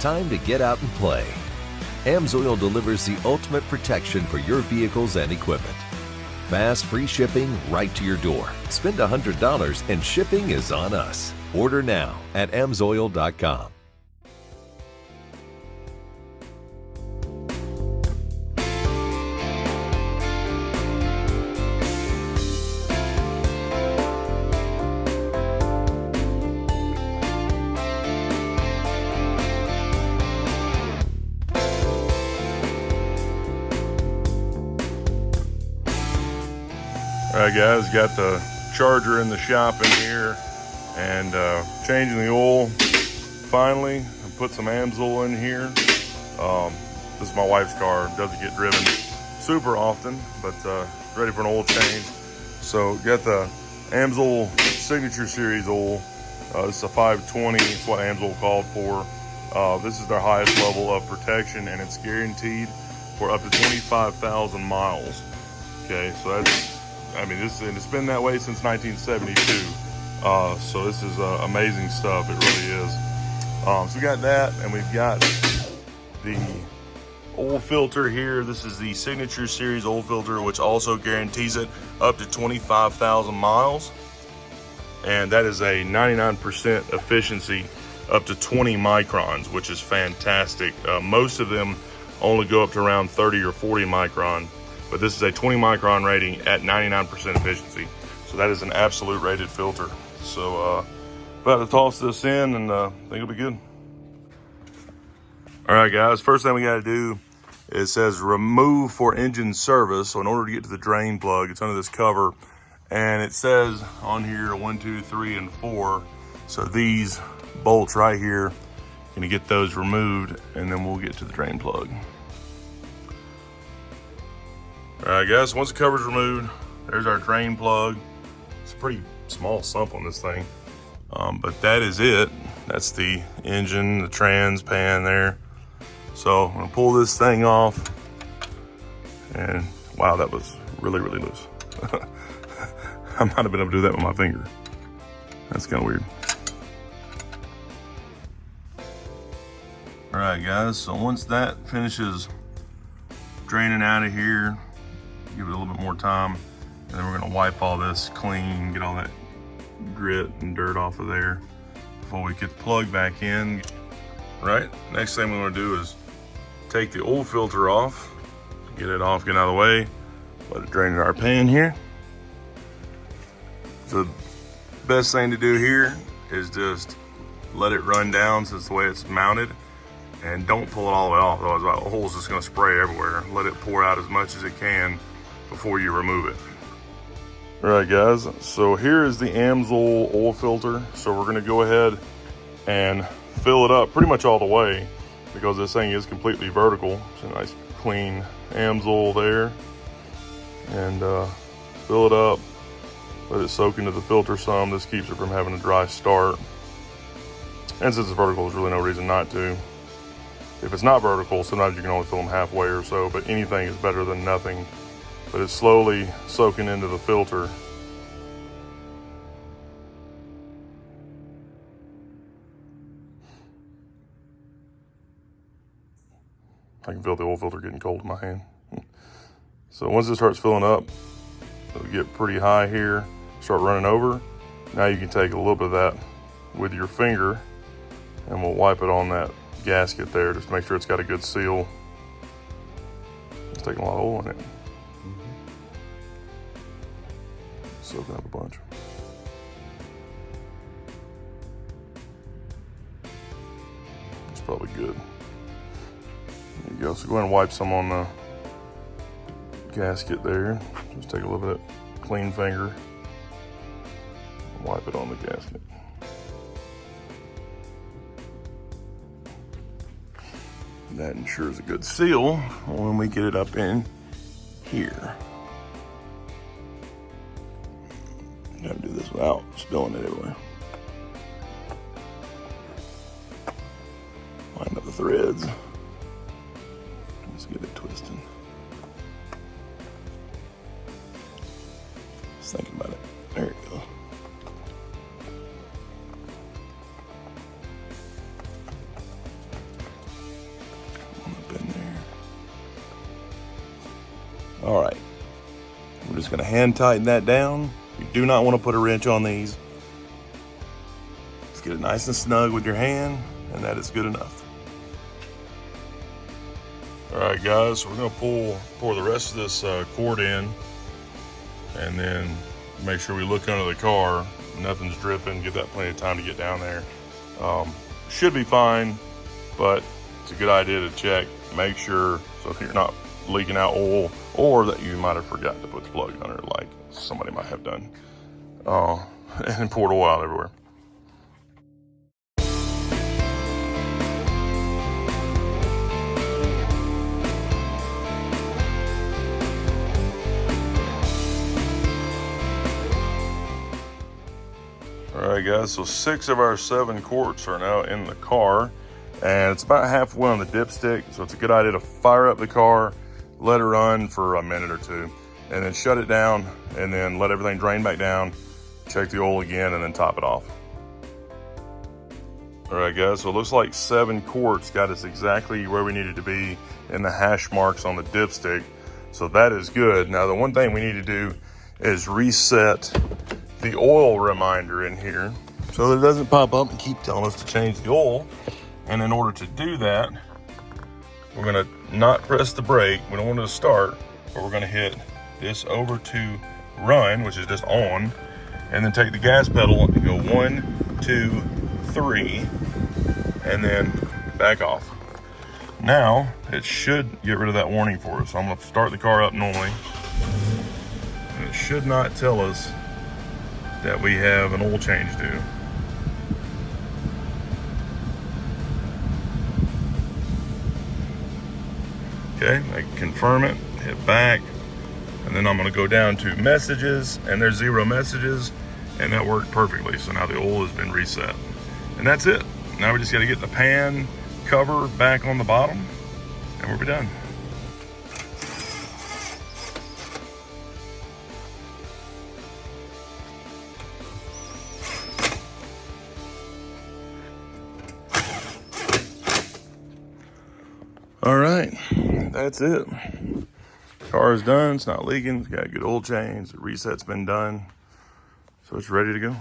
time to get out and play. AMSOIL delivers the ultimate protection for your vehicles and equipment. Fast, free shipping right to your door. Spend $100 and shipping is on us. Order now at amsoil.com. All right, guys, got the charger in the shop in here, and changing the oil finally. I put some AMSOIL in here. This is my wife's car. Doesn't get driven super often, but ready for an oil change. So got the AMSOIL Signature Series oil. This is a 520. It's what AMSOIL called for. This is their highest level of protection, and it's guaranteed for up to 25,000 miles. Okay, so that's, I mean, it's been that way since 1972. So this is amazing stuff. It really is. So we got that, and we've got the oil filter here. This is the Signature Series oil filter, which also guarantees it up to 25,000 miles. And that is a 99% efficiency up to 20 microns, which is fantastic. Most of them only go up to around 30 or 40 micron. But this is a 20 micron rating at 99% efficiency. So that is an absolute rated filter. So about to toss this in, and I think it'll be good. All right, guys, first thing we gotta do, it says remove for engine service. So in order to get to the drain plug, it's under this cover. And it says on here 1, 2, 3, and 4. So these bolts right here, gonna get those removed, and then we'll get to the drain plug. All right, guys, once the cover's removed, there's our drain plug. It's a pretty small sump on this thing, but that is it. That's the engine, the trans pan there. So I'm gonna pull this thing off, and wow, that was really, really loose. I might have been able to do that with my finger. That's kind of weird. All right, guys, so once that finishes draining out of here, give it a little bit more time, and then we're gonna wipe all this clean, get all that grit and dirt off of there before we get the plug back in. Right, next thing we wanna do is take the oil filter off, get it off, get it out of the way, let it drain in our pan here. So the best thing to do here is just let it run down since the way it's mounted, and don't pull it all the way off, otherwise the oil's just gonna spray everywhere. Let it pour out as much as it can before you remove it. All right, guys, so here is the AMSOIL oil filter. So we're gonna go ahead and fill it up pretty much all the way, because this thing is completely vertical. It's a nice clean AMSOIL there. And fill it up, let it soak into the filter some. This keeps it from having a dry start. And since it's vertical, there's really no reason not to. If it's not vertical, sometimes you can only fill them halfway or so, but anything is better than nothing. But it's slowly soaking into the filter. I can feel the oil filter getting cold in my hand. So once it starts filling up, it'll get pretty high here, start running over. Now you can take a little bit of that with your finger, and we'll wipe it on that gasket there, just to make sure it's got a good seal. It's taking a lot of oil in it. Soaking up a bunch. It's probably good. There you go. So go ahead and wipe some on the gasket there. Just take a little bit of clean finger and wipe it on the gasket. That ensures a good seal when we get it up in here. Gotta do this without spilling it everywhere. Line up the threads. Let's get it twisted. Just thinking about it. There you go. just gonna hand tighten that down. You do not want to put a wrench on these. Just get it nice and snug with your hand, and that is good enough. All right, guys, so we're gonna pour the rest of this cord in, and then make sure we look under the car. Nothing's dripping. Give that plenty of time to get down there. Should be fine, but it's a good idea to check. Make sure so that you're not leaking out oil, or that you might have forgotten to put the plug under, like somebody might have done, and poured oil out everywhere. All right, guys, so 6 of our 7 quarts are now in the car, and it's about halfway on the dipstick, so it's a good idea to fire up the car, let it run for a minute or 2, and then shut it down, and then let everything drain back down, check the oil again, and then top it off. All right, guys, so it looks like 7 quarts got us exactly where we needed to be in the hash marks on the dipstick, so that is good. Now, the one thing we need to do is reset the oil reminder in here so that it doesn't pop up and keep telling us to change the oil. And in order to do that, we're gonna not press the brake. We don't want it to start, but we're gonna hit this over to run, which is just on, and then take the gas pedal and go 1, 2, 3, and then back off. Now, it should get rid of that warning for us. So I'm gonna start the car up normally. And it should not tell us that we have an oil change due. Okay, I confirm it, hit back, and then I'm gonna go down to messages, and there's 0 messages, and that worked perfectly. So now the oil has been reset. And that's it. Now we just gotta get the pan cover back on the bottom, and we'll be done. All right, that's it. Car is done, it's not leaking, it's got a good oil change, the reset's been done, so it's ready to go.